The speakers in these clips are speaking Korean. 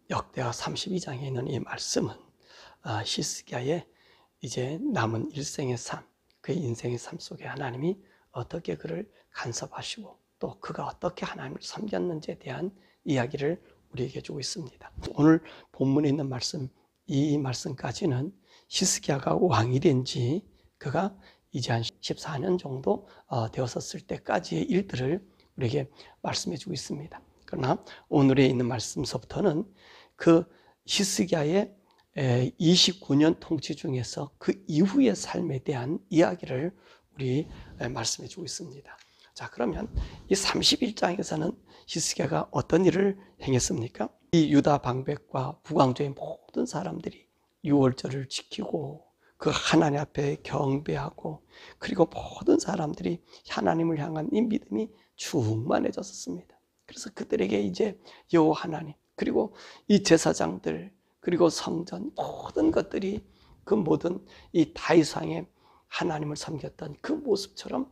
역대하 32장에 있는 이 말씀은 히스기야의 이제 남은 일생의 삶, 그의 인생의 삶 속에 하나님이 어떻게 그를 간섭하시고 또 그가 어떻게 하나님을 섬겼는지에 대한 이야기를 우리에게 주고 있습니다. 오늘 본문에 있는 말씀, 이 말씀까지는 히스기야가 왕이 된 지 그가 이제 한 14년 정도 되었을 때까지의 일들을 우리에게 말씀해 주고 있습니다. 그러나 오늘에 있는 말씀서부터는 그 히스기야의 29년 통치 중에서 그 이후의 삶에 대한 이야기를 우리 말씀해 주고 있습니다. 자, 그러면 이 31장에서는 히스기야가 어떤 일을 행했습니까? 이 유다 방백과 북왕조의 모든 사람들이 유월절을 지키고 그 하나님 앞에 경배하고 그리고 모든 사람들이 하나님을 향한 이 믿음이 충만해졌습니다. 그래서 그들에게 이제 여호와 하나님 그리고 이 제사장들 그리고 성전 모든 것들이 그 모든 이 다윗 왕의 하나님을 섬겼던 그 모습처럼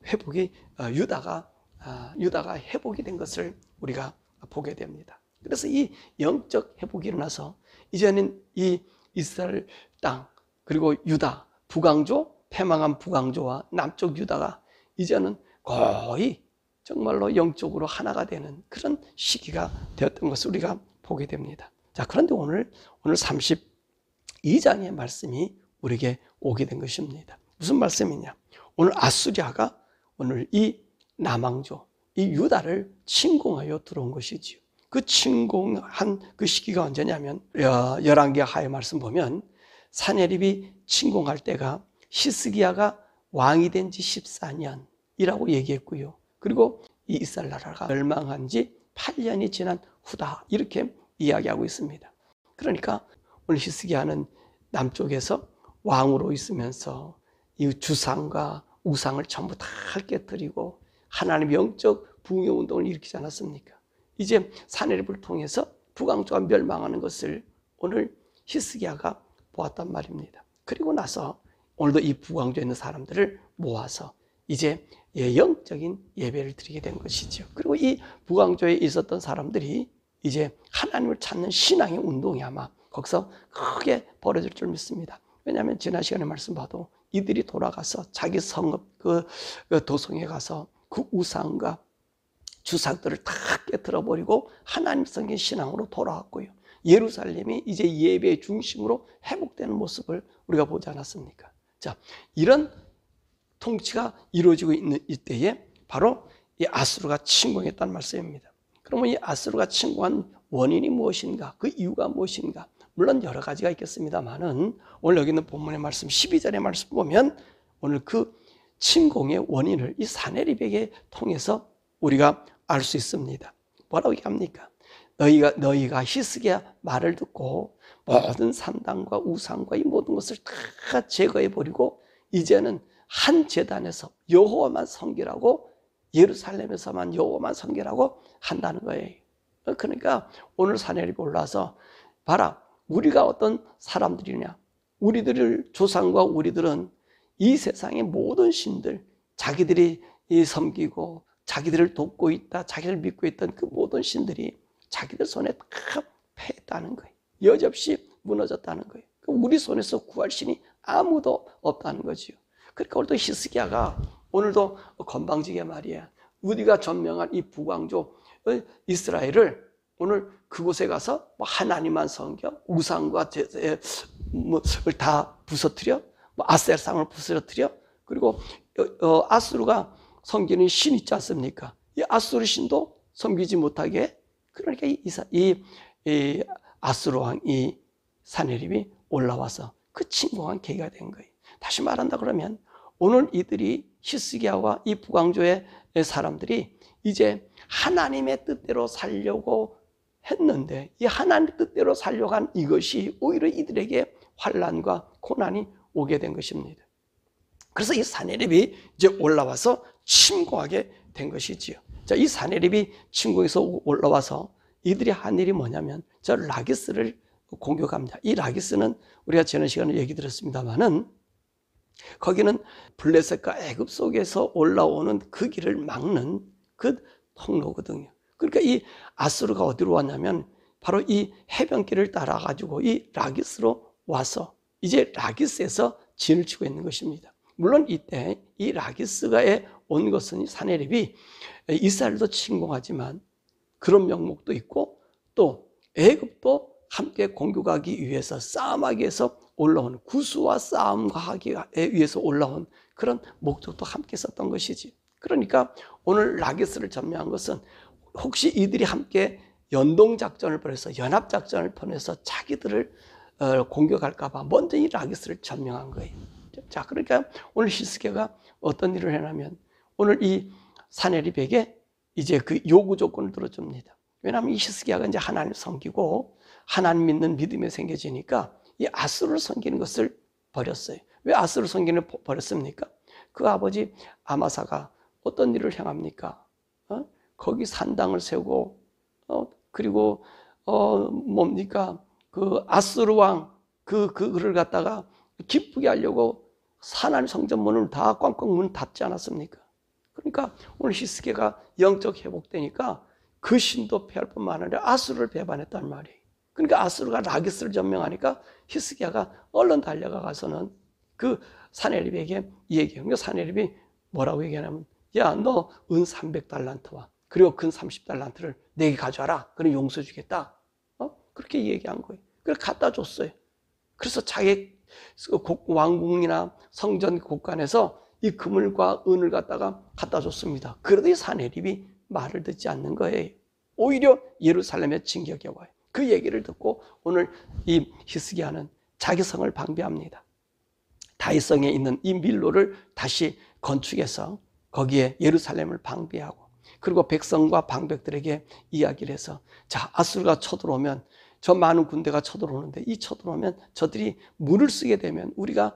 회복이 유다가 회복이 된 것을 우리가 보게 됩니다. 그래서 이 영적 회복이 일어나서 이제는 이 이스라엘 땅 그리고 유다 북왕조 패망한 북왕조와 남쪽 유다가 이제는 거의 정말로 영적으로 하나가 되는 그런 시기가 되었던 것을 우리가 보게 됩니다. 자, 그런데 오늘 32장의 말씀이 우리에게 오게 된 것입니다. 무슨 말씀이냐? 오늘 아수리아가 오늘 이 남왕조, 이 유다를 침공하여 들어온 것이지요. 그 침공한 그 시기가 언제냐면 열왕기 하의 말씀 보면 사네립이 침공할 때가 히스기야가 왕이 된 지 14년이라고 얘기했고요. 그리고 이 이스라엘 나라가 멸망한 지 8년이 지난 후다 이렇게 이야기하고 있습니다. 그러니까 오늘 히스기야는 남쪽에서 왕으로 있으면서 이 주상과 우상을 전부 다 깨뜨리고 하나님의 영적 붕괴 운동을 일으키지 않았습니까? 이제 사네립을 통해서 북왕조가 멸망하는 것을 오늘 히스기야가 보았단 말입니다. 그리고 나서 오늘도 이 북왕조에 있는 사람들을 모아서 이제 영적인 예배를 드리게 된 것이죠. 그리고 이 북왕조에 있었던 사람들이 이제 하나님을 찾는 신앙의 운동이 아마 거기서 크게 벌어질 줄 믿습니다. 왜냐하면 지난 시간에 말씀 봐도 이들이 돌아가서 자기 성읍 그 도성에 가서 그 우상과 주상들을 다 깨뜨려 버리고 하나님 성긴 신앙으로 돌아왔고요. 예루살렘이 이제 예배의 중심으로 회복되는 모습을 우리가 보지 않았습니까? 자, 이런 통치가 이루어지고 있는 이때에 바로 이 아수르가 침공했다는 말씀입니다. 그러면 이 아수르가 침공한 원인이 무엇인가? 그 이유가 무엇인가? 물론 여러 가지가 있겠습니다만은 오늘 여기 있는 본문의 말씀 12절의 말씀 보면 오늘 그 침공의 원인을 이 사네립에게 통해서 우리가 알 수 있습니다. 뭐라고 얘기합니까? 너희가 히스기야 말을 듣고 모든 산당과 우상과 이 모든 것을 다 제거해버리고 이제는 한 제단에서 여호와만 섬기라고 예루살렘에서만 여호와만 섬기라고 한다는 거예요. 그러니까 오늘 사네립이 올라와서 봐라 우리가 어떤 사람들이냐 우리들을 조상과 우리들은 이 세상의 모든 신들 자기들이 섬기고 자기들을 돕고 있다 자기를 믿고 있던 그 모든 신들이 자기들 손에 다 패했다는 거예요. 여지없이 무너졌다는 거예요. 우리 손에서 구할 신이 아무도 없다는 거지요. 그러니까 오늘도 히스기야가 오늘도 건방지게 말이야 우리가 전명한 이 북왕조 이스라엘을 오늘 그곳에 가서 하나님만 섬겨 우상과 다 부서뜨려 아셀상을 부서뜨려 그리고 아수르가 섬기는 신 있지 않습니까? 이 아수르 신도 섬기지 못하게 그러니까 이 아수르 왕이 사네립이 올라와서 그 침공한 계기가 된 거예요. 다시 말한다 그러면 오늘 이들이 히스기야와 이 북왕조의 사람들이 이제 하나님의 뜻대로 살려고 했는데 이 하나님의 뜻대로 살려고 한 이것이 오히려 이들에게 환난과 고난이 오게 된 것입니다. 그래서 이 사네립이 이제 올라와서 침공하게 된 것이지요. 자, 이 사네립이 침공해서 올라와서 이들이 한 일이 뭐냐면 저 라기스를 공격합니다. 이 라기스는 우리가 지난 시간에 얘기 들었습니다만은 거기는 블레셋과 애굽 속에서 올라오는 그 길을 막는 그 통로거든요. 그러니까 이 아수르가 어디로 왔냐면 바로 이 해변길을 따라 가지고 이 라기스로 와서 이제 라기스에서 진을 치고 있는 것입니다. 물론 이때 이 라기스가에 온 것은 사네립이 이스라엘도 침공하지만 그런 명목도 있고 또 애굽도 함께 공격하기 위해서 싸움하기 위해서 올라온 구수와 싸움하기 위해서 올라온 그런 목적도 함께 있었던 것이지. 그러니까 오늘 라기스를 점령한 것은 혹시 이들이 함께 연동작전을 벌여서 연합작전을 벌여서 자기들을 공격할까 봐 먼저 이 라기스를 점령한 거예요. 자, 그러니까 오늘 히스기야가 어떤 일을 해냐면 오늘 이 사네립에게 이제 그 요구 조건을 들어줍니다. 왜냐하면 이 히스기야가 이제 하나님을 섬기고 하나님 믿는 믿음이 생겨지니까 이 아수르를 섬기는 것을 버렸어요. 왜 아수르를 섬기는 것을 버렸습니까? 그 아버지 아마사가 어떤 일을 행합니까? 거기 산당을 세우고 그리고 뭡니까? 그 아수르 왕 그를 갖다가 기쁘게 하려고 하나님 성전 문을 다 꽝꽝 문 닫지 않았습니까? 그러니까 오늘 히스기야가 영적 회복되니까 그 신도 패할 뿐만 아니라 아수르를 배반했단 말이에요. 그러니까 아수르가 라기스를 점령하니까 히스기야가 얼른 달려가 가서는 그 사네립에게 얘기해요. 그러니까 사네립이 뭐라고 얘기하냐면 야, 너 은 300달란트와 그리고 근 30달란트를 내게 가져와라. 그럼 용서해 주겠다. 그렇게 얘기한 거예요. 그래서 갖다 줬어요. 그래서 자기 왕궁이나 성전 곳간에서 이 금을과 은을 갖다 줬습니다. 그래도 이 사네립이 말을 듣지 않는 거예요. 오히려 예루살렘에 진격해 와요. 그 얘기를 듣고 오늘 이 히스기야는 자기 성을 방비합니다. 다윗성에 있는 이 밀로를 다시 건축해서 거기에 예루살렘을 방비하고 그리고 백성과 방백들에게 이야기를 해서 자, 아수르가 쳐들어오면 저 많은 군대가 쳐들어오는데 이 쳐들어오면 저들이 물을 쓰게 되면 우리가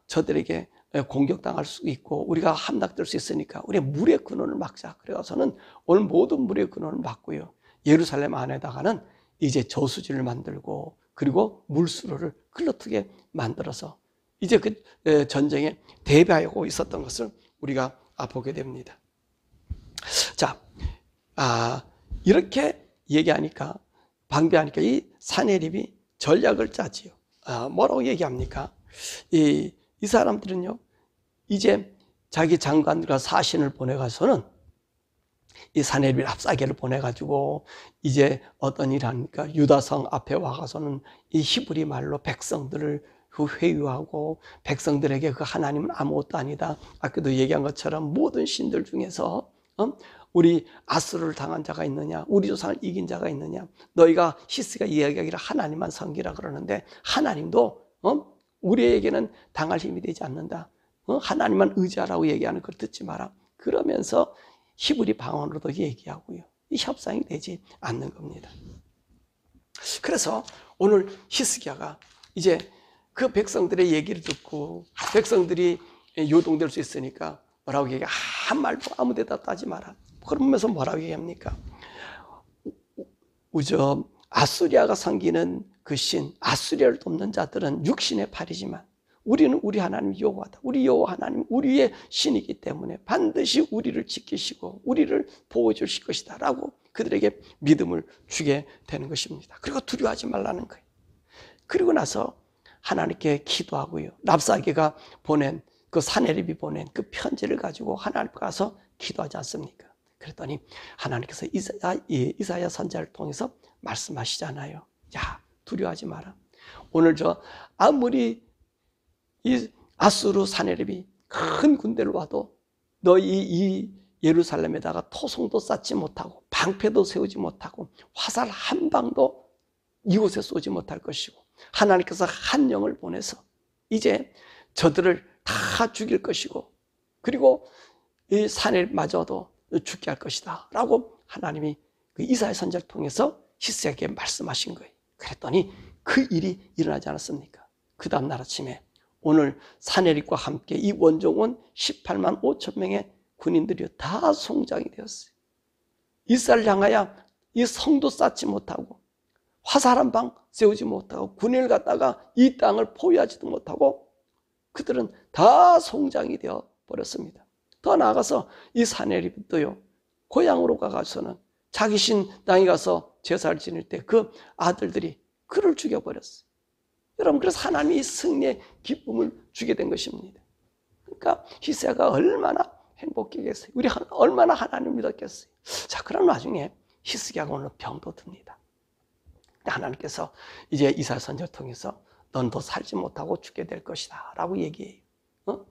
저들에게 공격당할 수 있고 우리가 함락될 수 있으니까 우리 물의 근원을 막자. 그래서는 오늘 모든 물의 근원을 막고요. 예루살렘 안에다가는 이제 저수지를 만들고 그리고 물수로를 흘러트게 만들어서 이제 그 전쟁에 대비하고 있었던 것을 우리가 보게 됩니다. 자, 이렇게 얘기하니까 방비하니까 이 사네립이 전략을 짜지요. 뭐라고 얘기합니까? 이 사람들은요, 이제 자기 장관들과 사신을 보내가서는 이 사네립 압사계를 보내가지고 이제 어떤 일을 하니까 유다성 앞에 와가서는 이 히브리 말로 백성들을 회유하고 백성들에게 그 하나님은 아무것도 아니다. 아까도 얘기한 것처럼 모든 신들 중에서 우리 아수르를 당한 자가 있느냐? 우리 조상을 이긴 자가 있느냐? 너희가 히스기야가 이야기하기를 하나님만 섬기라 그러는데 하나님도 우리에게는 당할 힘이 되지 않는다. 하나님만 의지하라고 얘기하는 걸 듣지 마라. 그러면서 히브리 방언으로도 얘기하고요. 이 협상이 되지 않는 겁니다. 그래서 오늘 히스기야가 이제 그 백성들의 얘기를 듣고 백성들이 요동될 수 있으니까 뭐라고 얘기해? 한 말도 아무 데다 따지 마라. 그러면서 뭐라고 얘기합니까? 아수리아가 섬기는 그 신, 아수리아를 돕는 자들은 육신의 팔이지만 우리는 우리 하나님 여호와다. 우리 여호와 하나님 우리의 신이기 때문에 반드시 우리를 지키시고 우리를 보호해 주실 것이다 라고 그들에게 믿음을 주게 되는 것입니다. 그리고 두려워하지 말라는 거예요. 그리고 나서 하나님께 기도하고요. 랍사게가 보낸 그 사네립이 보낸 그 편지를 가지고 하나님 가서 기도하지 않습니까? 그랬더니 하나님께서 이사야 선지자를 통해서 말씀하시잖아요. 야, 두려워하지 마라. 오늘 아무리 이 아수르 사네립이 큰 군대를 와도 너희 이 예루살렘에다가 토성도 쌓지 못하고 방패도 세우지 못하고 화살 한 방도 이곳에 쏘지 못할 것이고 하나님께서 한 영을 보내서 이제 저들을 다 죽일 것이고 그리고 이 사네립마저도 죽게 할 것이다 라고 하나님이 그 이사야 선지자를 통해서 히스기야에게 말씀하신 거예요. 그랬더니 그 일이 일어나지 않았습니까? 그 다음 날 아침에 오늘 사네립과 함께 이 원정원 18만 5천 명의 군인들이 다 송장이 되었어요. 이스라엘을 향하여 이 성도 쌓지 못하고 화살 한 방 세우지 못하고 군인을 갖다가 이 땅을 포위하지도 못하고 그들은 다 송장이 되어 버렸습니다. 더 나아가서 이 사네립도요 고향으로 가서는 자기 신 땅에 가서 제사를 지낼 때 그 아들들이 그를 죽여버렸어요. 여러분, 그래서 하나님이 승리의 기쁨을 주게 된 것입니다. 그러니까 히스기야가 얼마나 행복했겠어요. 우리 얼마나 하나님을 믿었겠어요. 자, 그런 와중에 히스기야가 오늘 병도 듭니다. 하나님께서 이제 이사야 선지자를 통해서 넌 더 살지 못하고 죽게 될 것이다 라고 얘기해요.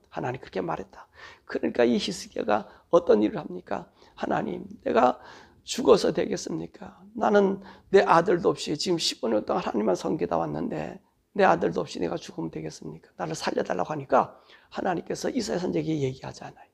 하나님 그렇게 말했다. 그러니까 이 히스기야가 어떤 일을 합니까? 하나님, 내가 죽어서 되겠습니까? 나는 내 아들도 없이 지금 15년 동안 하나님만 섬기다 왔는데 내 아들도 없이 내가 죽으면 되겠습니까? 나를 살려달라고 하니까 하나님께서 이사야 선지자에게 얘기하잖아요.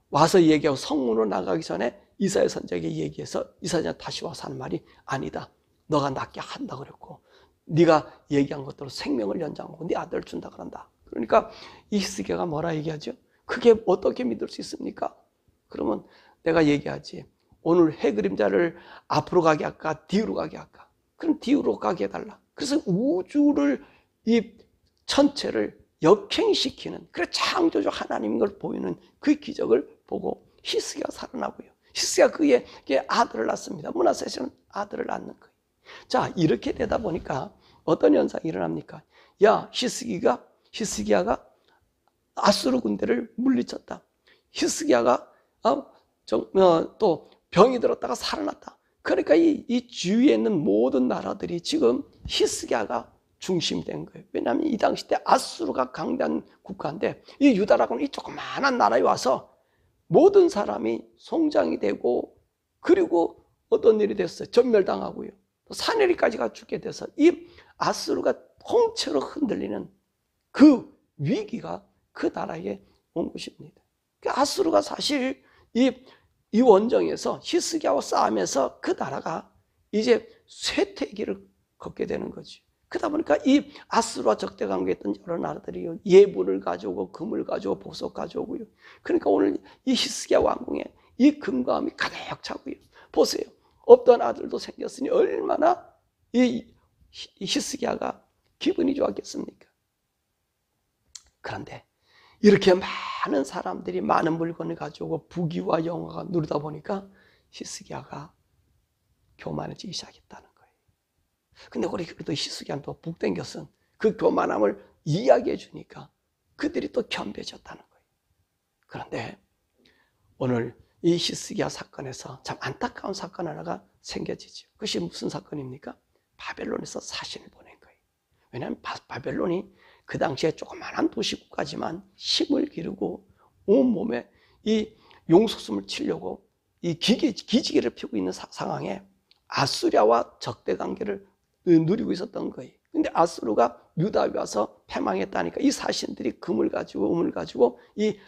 와서 얘기하고 성문으로 나가기 전에 이사야 선지자에게 얘기해서 이사야 다시 와서 하는 말이 아니다. 너가 낫게 한다 그랬고 네가 얘기한 것대로 생명을 연장하고 네 아들을 준다 그런다. 그러니까 이 히스기야가 뭐라 얘기하죠? 그게 어떻게 믿을 수 있습니까? 그러면 내가 얘기하지. 오늘 해 그림자를 앞으로 가게 할까 뒤로 가게 할까? 그럼 뒤로 가게 해달라. 그래서 우주를 이 전체를 역행시키는 그래 창조주 하나님인 걸 보이는 그 기적을 보고 히스기야가 살아나고요. 히스기야가 그에게 아들을 낳습니다. 므낫세는 아들을 낳는 거예요. 자, 이렇게 되다 보니까 어떤 현상이 일어납니까? 야, 히스기야가 아수르 군대를 물리쳤다. 히스기야가 또 병이 들었다가 살아났다. 그러니까 이 주위에 있는 모든 나라들이 지금 히스기야가 중심이 된 거예요. 왜냐하면 이 당시 때 아수르가 강대한 국가인데 이 유다라고는 이 조그마한 나라에 와서 모든 사람이 송장이 되고 그리고 어떤 일이 됐어요. 전멸당하고요. 사내리까지가 죽게 돼서 이 아수르가 통째로 흔들리는 그 위기가 그 나라에 온 것입니다. 아수르가 사실 이 원정에서 히스기야와 싸우면서 그 나라가 이제 쇠퇴기를 걷게 되는 거죠. 그러다 보니까 이 아수르와 적대 관계했던 여러 나라들이 예물을 가져오고 금을 가져오고 보석 가져오고요. 그러니까 오늘 이 히스기야 왕궁에 이 금과 금이 가득 차고요. 보세요. 없던 아들도 생겼으니 얼마나 이 히스기야가 기분이 좋았겠습니까? 그런데 이렇게 많은 사람들이 많은 물건을 가져오고 부귀와 영화가 누리다 보니까 히스기야가 교만해지기 시작했다는 거예요. 근데 우리 그래도 히스기야는 또 북땡겼은 그 교만함을 이야기해 주니까 그들이 또 겸비해졌다는 거예요. 그런데 오늘 이 히스기야 사건에서 참 안타까운 사건 하나가 생겨지죠. 그것이 무슨 사건입니까? 바벨론에서 사신을 보낸 거예요. 왜냐하면 바벨론이 그 당시에 조그마한 도시국가지만 힘을 기르고 온몸에 이 용솟음을 치려고 이 기지개를 펴고 있는 상황에 아수리아와 적대 관계를 누리고 있었던 거예요. 근데 아수르가 유다에 와서 패망했다니까 이 사신들이 금을 가지고 음을 가지고 이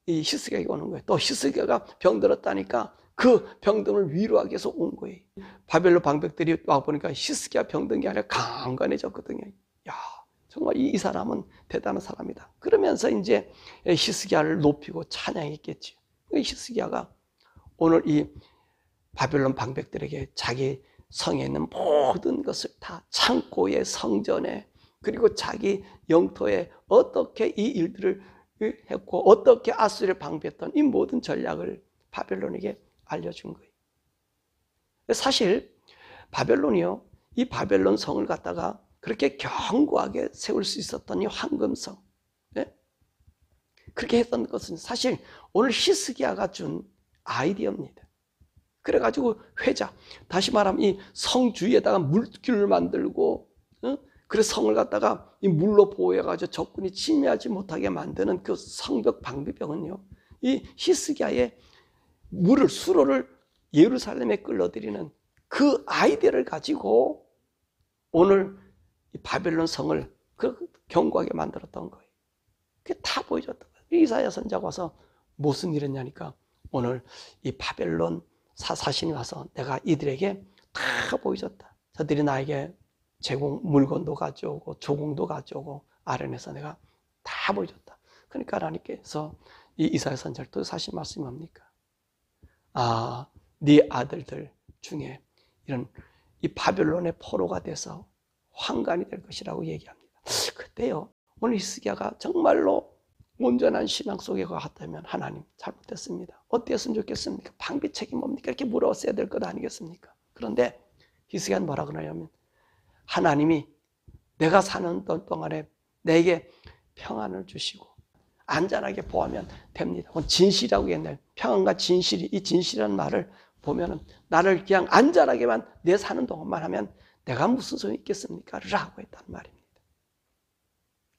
히스기야에게 오는 거예요. 또 히스기야가 병들었다니까 그 병듦을 위로하기 위해서 온 거예요. 바벨론 방백들이 와 보니까 히스기야 병든 게 아니라 강건해졌거든요. 야, 정말 이 사람은 대단한 사람이다. 그러면서 이제 히스기야를 높이고 찬양했겠죠. 히스기야가 오늘 이 바벨론 방백들에게 자기 성에 있는 모든 것을 다 창고에 성전에 그리고 자기 영토에 어떻게 이 일들을 했고 어떻게 아수르를 방비했던 이 모든 전략을 바벨론에게 알려준 거예요. 사실 바벨론이요, 이 바벨론 성을 갖다가 그렇게 견고하게 세울 수 있었던 이 황금성, 네? 그렇게 했던 것은 사실 오늘 히스기야가 준 아이디어입니다. 그래가지고 회자, 다시 말하면 이 성 주위에다가 물길을 만들고, 그래서 성을 갖다가 이 물로 보호해가지고 적군이 침입하지 못하게 만드는 그 성벽 방비벽은요, 이 히스기야의 수로를 예루살렘에 끌어들이는 그 아이디어를 가지고 오늘 이 바벨론 성을 견고하게 만들었던 거예요. 그게 다 보여줬던 거예요. 이사야 선지자가 와서 무슨 일이냐니까 오늘 이 바벨론 사신이 와서 내가 이들에게 다 보여줬다. 저들이 나에게 물건도 가져오고 조공도 가져오고 아련해서 내가 다 보여줬다. 그러니까 하나님께서 이 이사야 선지자를 또 사신 말씀이 뭡니까? 아, 네 아들들 중에 이런 이 바벨론의 포로가 돼서 환관이 될 것이라고 얘기합니다. 그때요, 오늘 히스기야가 정말로 온전한 신앙 속에 갔다면 하나님 잘못됐습니다. 어떻게 했으면 좋겠습니까? 방비책이 뭡니까? 이렇게 물었어야 될 것 아니겠습니까? 그런데 히스기야는 뭐라 그러냐면 하나님이 내가 사는 동안에 내게 평안을 주시고 안전하게 보하면 됩니다. 진실이라고 했나요? 평안과 진실이, 이 진실이라는 말을 보면은 나를 그냥 안전하게만 내 사는 동안만 하면 내가 무슨 소용이 있겠습니까? 라고 했단 말입니다.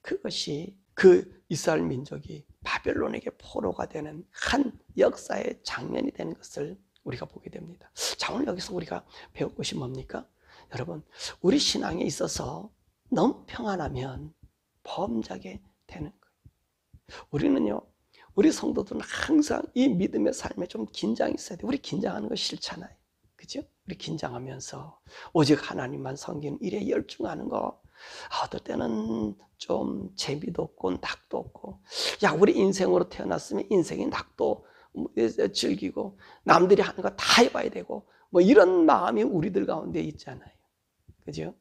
그것이 그 이스라엘 민족이 바벨론에게 포로가 되는 한 역사의 장면이 되는 것을 우리가 보게 됩니다. 자, 오늘 여기서 우리가 배울 것이 뭡니까? 여러분, 우리 신앙에 있어서 너무 평안하면 범죄하게 되는 거예요. 우리는요, 우리 성도들은 항상 이 믿음의 삶에 좀 긴장이 있어야 돼요. 우리 긴장하는 거 싫잖아요. 그죠? 우리 긴장하면서 오직 하나님만 섬기는 일에 열중하는 거, 어떨 때는 좀 재미도 없고 낙도 없고, 야, 우리 인생으로 태어났으면 인생의 낙도 즐기고 남들이 하는 거 다 해봐야 되고 뭐 이런 마음이 우리들 가운데 있잖아요. 그죠?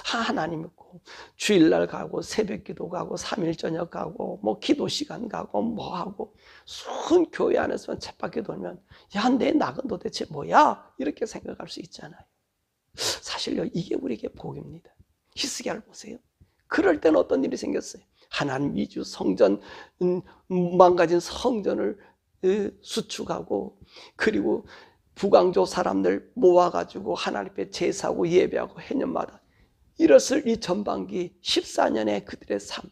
하나님 믿고 주일날 가고 새벽기도 가고 3일 저녁 가고 뭐 기도 시간 가고 뭐 하고 순 교회 안에서만 쳇바퀴 돌면 야, 내 낙은 도대체 뭐야? 이렇게 생각할 수 있잖아요. 사실요, 이게 우리에게 복입니다. 히스기야를 보세요. 그럴 때는 어떤 일이 생겼어요? 하나님 위주 성전, 망가진 성전을 수축하고, 그리고 북왕조 사람들 모아가지고 하나님 앞에 제사하고 예배하고 해년마다 이랬을 이 전반기 14년의 그들의 삶,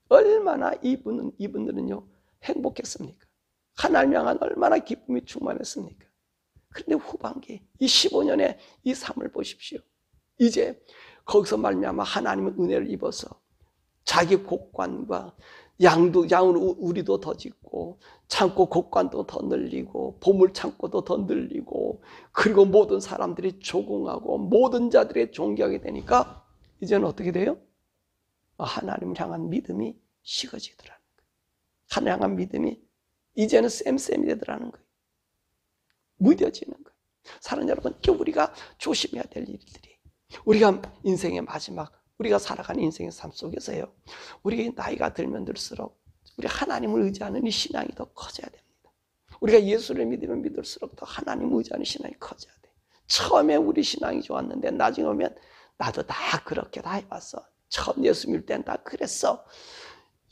얼마나 이분들은요 행복했습니까? 하나님 향한 얼마나 기쁨이 충만했습니까? 그런데 후반기 이 15년의 이 삶을 보십시오. 이제 거기서 말미암아 하나님의 은혜를 입어서 자기 곡관과 양은 우리도 더 짓고 창고 곡관도 더 늘리고 보물 창고도 더 늘리고, 그리고 모든 사람들이 조공하고 모든 자들이 존경하게 되니까 이제는 어떻게 돼요? 하나님을 향한 믿음이 식어지더라는 거예요. 하나님을 향한 믿음이 이제는 쌤쌤이 되더라는 거예요. 무뎌지는 거예요. 사랑하는 여러분, 이게 우리가 조심해야 될 일들이, 우리가 인생의 마지막, 우리가 살아가는 인생의 삶 속에서요, 우리 나이가 들면 들수록 우리 하나님을 의지하는 이 신앙이 더 커져야 됩니다. 우리가 예수를 믿으면 믿을수록 더 하나님을 의지하는 신앙이 커져야 돼. 처음에 우리 신앙이 좋았는데 나중에 오면 나도 다 그렇게 다 해봤어. 처음 예수 믿을 땐 다 그랬어.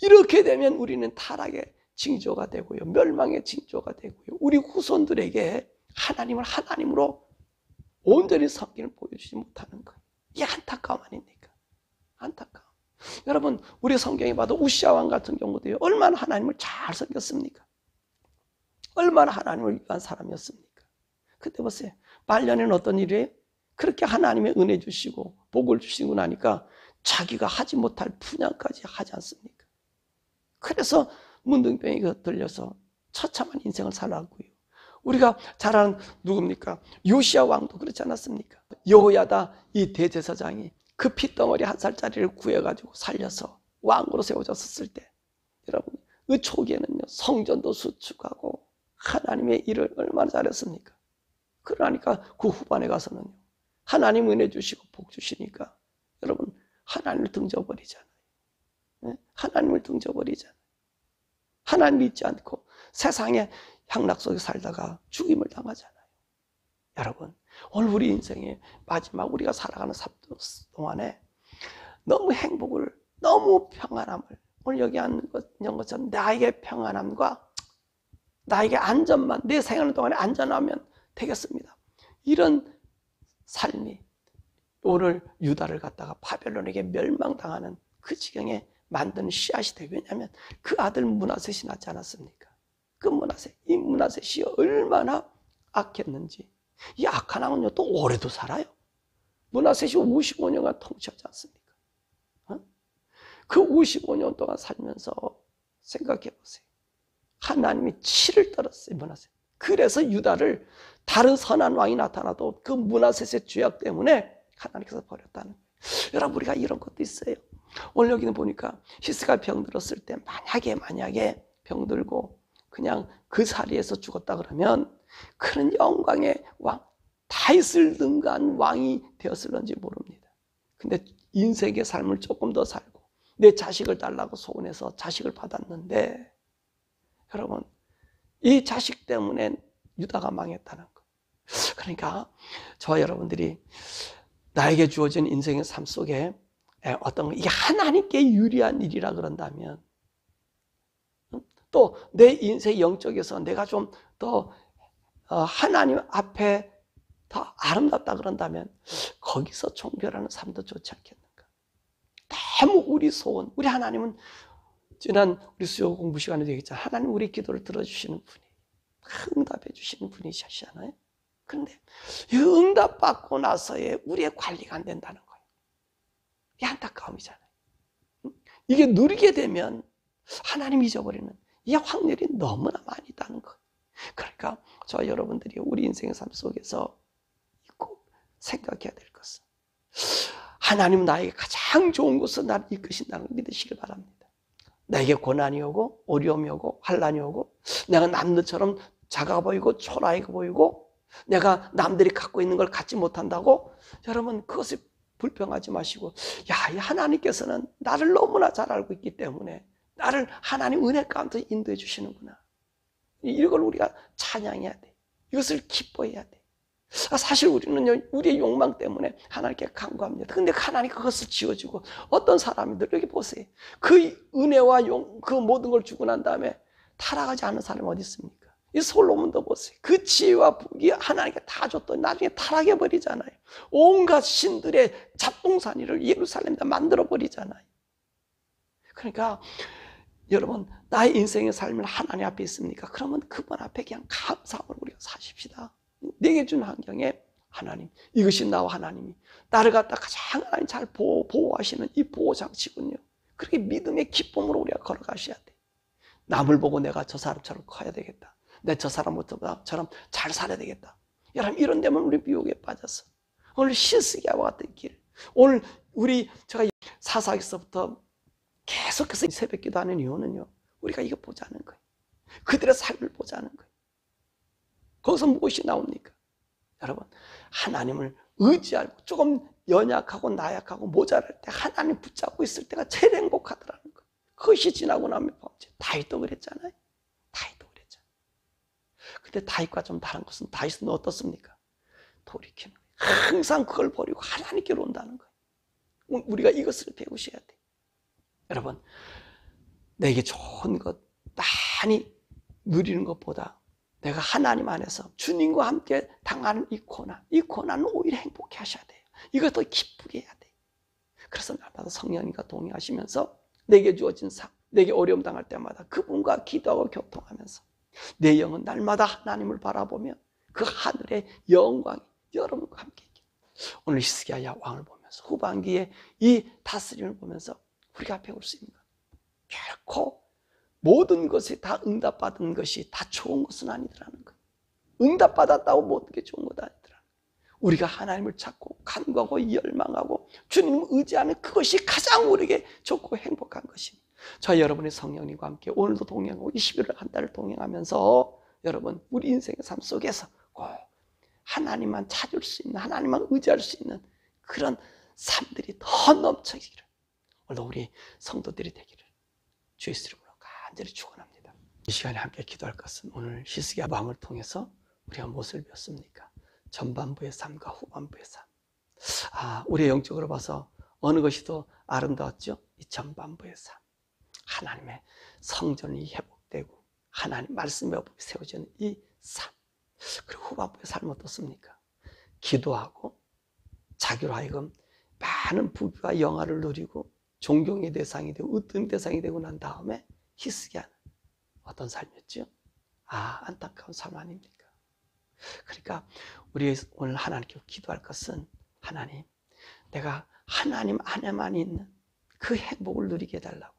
이렇게 되면 우리는 타락의 징조가 되고요, 멸망의 징조가 되고요, 우리 후손들에게 하나님을 하나님으로 온전히 섬기는 보여주지 못하는 거예요. 이게 안타까움 아닙니까? 안타까움. 여러분, 우리 성경에 봐도 우시아 왕 같은 경우도요, 얼마나 하나님을 잘 섬겼습니까? 얼마나 하나님을 위한 사람이었습니까? 그때 보세요. 말년에는 어떤 일이에요? 그렇게 하나님의 은혜 주시고 복을 주시고 나니까 자기가 하지 못할 분양까지 하지 않습니까? 그래서 문둥병이 들려서 처참한 인생을 살았고요. 우리가 잘 아는 누굽니까? 요시야 왕도 그렇지 않았습니까? 여호야다 이 대제사장이 그 핏덩어리 1살짜리를 구해가지고 살려서 왕으로 세워졌을 때, 여러분, 그 초기에는요, 성전도 수축하고 하나님의 일을 얼마나 잘했습니까? 그러니까 그 후반에 가서는요, 하나님 은혜 주시고 복 주시니까 여러분, 하나님을 등져버리잖아요. 네? 하나님을 등져버리잖아요. 하나님 믿지 않고 세상의 향락 속에 살다가 죽임을 당하잖아요. 여러분, 오늘 우리 인생의 마지막 우리가 살아가는 삶 동안에 너무 행복을, 너무 평안함을, 오늘 여기 앉는 것처럼 나에게 평안함과 나에게 안전만, 내 생활하는 동안에 안전하면 되겠습니다. 이런 삶이 오늘 유다를 갖다가 바벨론에게 멸망당하는 그 지경에 만드는 씨앗이 되고, 왜냐하면 그 아들 므낫셋이 낳지 않았습니까? 그 이 므낫셋이 얼마나 악했는지. 이 악한 왕은요, 또 오래도 살아요. 므낫셋이 55년간 통치하지 않습니까? 그 55년 동안 살면서 생각해 보세요. 하나님이 치를 떨었어요, 므낫셋. 그래서 유다를 다른 선한 왕이 나타나도 그 므낫셋의 죄악 때문에 하나님께서 버렸다는 거예요. 여러분, 우리가 이런 것도 있어요. 오늘 여기는 보니까 히스기야 병들었을 때 만약에 병들고 그냥 그 자리에서 죽었다 그러면 그런 영광의 왕, 다윗을 능가한 왕이 되었을런지 모릅니다. 근데 인생의 삶을 조금 더 살고 내 자식을 달라고 소원해서 자식을 받았는데 여러분, 이 자식 때문에 유다가 망했다는 거. 그러니까 저와 여러분들이 나에게 주어진 인생의 삶 속에 어떤 이게 하나님께 유리한 일이라 그런다면, 또 내 인생 영적에서 내가 좀 더 하나님 앞에 더 아름답다 그런다면 거기서 종교라는 삶도 좋지 않겠는가. 너무 우리 소원, 우리 하나님은 지난 우리 수요 공부 시간에 얘기했잖아요. 하나님 우리 기도를 들어주시는 분이, 응답해 주시는 분이시잖아요. 그런데 이 응답받고 나서의 우리의 관리가 안 된다는 거예요. 이게 안타까움이잖아요. 이게 누리게 되면 하나님 잊어버리는 이 확률이 너무나 많이 있다는 거예요. 그러니까 저 여러분들이 우리 인생의 삶 속에서 꼭 생각해야 될 것은, 하나님은 나에게 가장 좋은 곳으로 나를 이끄신다는 걸 믿으시길 바랍니다. 나에게 고난이 오고 어려움이 오고 환난이 오고 내가 남들처럼 작아 보이고 초라해 보이고 내가 남들이 갖고 있는 걸 갖지 못한다고, 여러분 그것을 불평하지 마시고, 야, 하나님께서는 나를 너무나 잘 알고 있기 때문에 나를 하나님 은혜 가운데 인도해 주시는구나, 이걸 우리가 찬양해야 돼. 이것을 기뻐해야 돼. 사실 우리는 우리의 욕망 때문에 하나님께 간구합니다. 근데 하나님 그것을 지어주고, 어떤 사람들 여기 보세요. 그 은혜와 그 모든 걸 주고 난 다음에 타락하지 않은 사람이 어디 있습니까? 이 솔로몬도 보세요. 그 지혜와 복이 하나님께 다 줬더니 나중에 타락해 버리잖아요. 온갖 신들의 잡동사니를 예루살렘에다 만들어 버리잖아요. 그러니까 여러분, 나의 인생의 삶을 하나님 앞에 있습니까? 그러면 그분 앞에 그냥 감사함을 우리가 사십시다. 내게 준 환경에 하나님, 이것이 나와 하나님이 나를 갖다 가장 하나님 잘 보호하시는 이 보호장치군요. 그렇게 믿음의 기쁨으로 우리가 걸어가셔야 돼. 남을 보고 내가 저 사람처럼 커야 되겠다. 내 저 사람처럼 잘 살아야 되겠다. 여러분, 이런 데면 우리 미혹에 빠졌어. 오늘 히스기야와 같은 길. 오늘 제가 사사기서부터 계속해서 새벽 기도하는 이유는요, 우리가 이거 보자는 거예요. 그들의 삶을 보자는 거예요. 거기서 무엇이 나옵니까? 여러분, 하나님을 의지하고 조금 연약하고 나약하고 모자랄 때 하나님 붙잡고 있을 때가 제일 행복하더라는 거예요. 그것이 지나고 나면 다윗도 그랬잖아요. 다윗도 그랬잖아요. 근데 다윗과 좀 다른 것은, 다윗은 어떻습니까? 돌이키는 거예요. 항상 그걸 버리고 하나님께로 온다는 거예요. 우리가 이것을 배우셔야 돼요. 여러분, 내게 좋은 것 많이 누리는 것보다 내가 하나님 안에서 주님과 함께 당하는 이 고난은 오히려 행복해 하셔야 돼요. 이것도 기쁘게 해야 돼요. 그래서 날마다 성령님과 동행하시면서 내게 주어진 삶, 내게 어려움 당할 때마다 그분과 기도하고 교통하면서 내 영은 날마다 하나님을 바라보며 그 하늘의 영광이 여러분과 함께 있게. 오늘 히스기야 왕을 보면서 후반기에 이 다스림을 보면서 우리가 배울 수 있는 것, 결코 모든 것이 다 응답받은 것이 다 좋은 것은 아니더라는 거예요. 응답받았다고 모든 게 좋은 것 아니더라는 거예요. 우리가 하나님을 찾고 간구하고 열망하고 주님을 의지하는 그것이 가장 우리에게 좋고 행복한 것입니다. 저 여러분의 성령님과 함께 오늘도 동행하고 21일 한 달을 동행하면서 여러분, 우리 인생의 삶 속에서 꼭 하나님만 찾을 수 있는, 하나님만 의지할 수 있는 그런 삶들이 더 넘쳐지기를, 오늘도 우리 성도들이 되기를 주의 이름으로 간절히 축원합니다. 이 시간에 함께 기도할 것은, 오늘 히스기야 왕을 통해서 우리가 무엇을 배웠습니까? 전반부의 삶과 후반부의 삶. 우리의 영적으로 봐서 어느 것이 더 아름다웠죠? 이 전반부의 삶. 하나님의 성전이 회복되고 하나님 말씀의 법이 세워지는 이 삶. 그리고 후반부의 삶은 어떻습니까? 기도하고 자기로 하여금 많은 부귀와 영화를 누리고 존경의 대상이 되고 으뜸 대상이 되고 난 다음에 히스기야는 어떤 삶이었죠? 안타까운 삶 아닙니까? 그러니까 우리 오늘 하나님께 기도할 것은, 하나님, 내가 하나님 안에만 있는 그 행복을 누리게 해달라고.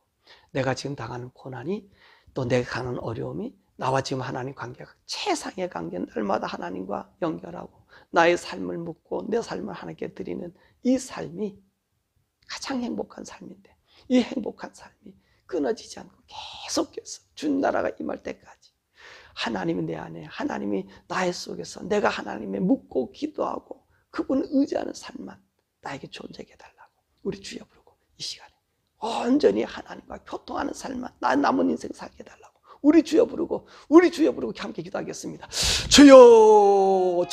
내가 지금 당하는 고난이, 또 내가 가는 어려움이, 나와 지금 하나님 관계가 최상의 관계, 날마다 하나님과 연결하고 나의 삶을 묻고 내 삶을 하나님께 드리는 이 삶이 가장 행복한 삶인데, 이 행복한 삶이 끊어지지 않고 계속해서 준 나라가 임할 때까지 하나님이 내 안에, 하나님이 나의 속에서 내가 하나님의 묻고 기도하고 그분을 의지하는 삶만 나에게 존재하게 해달라고 우리 주여 부르고, 이 시간에 온전히 하나님과 교통하는 삶만 나 남은 인생 살게 해달라고 우리 주여 부르고 함께 기도하겠습니다. 주여.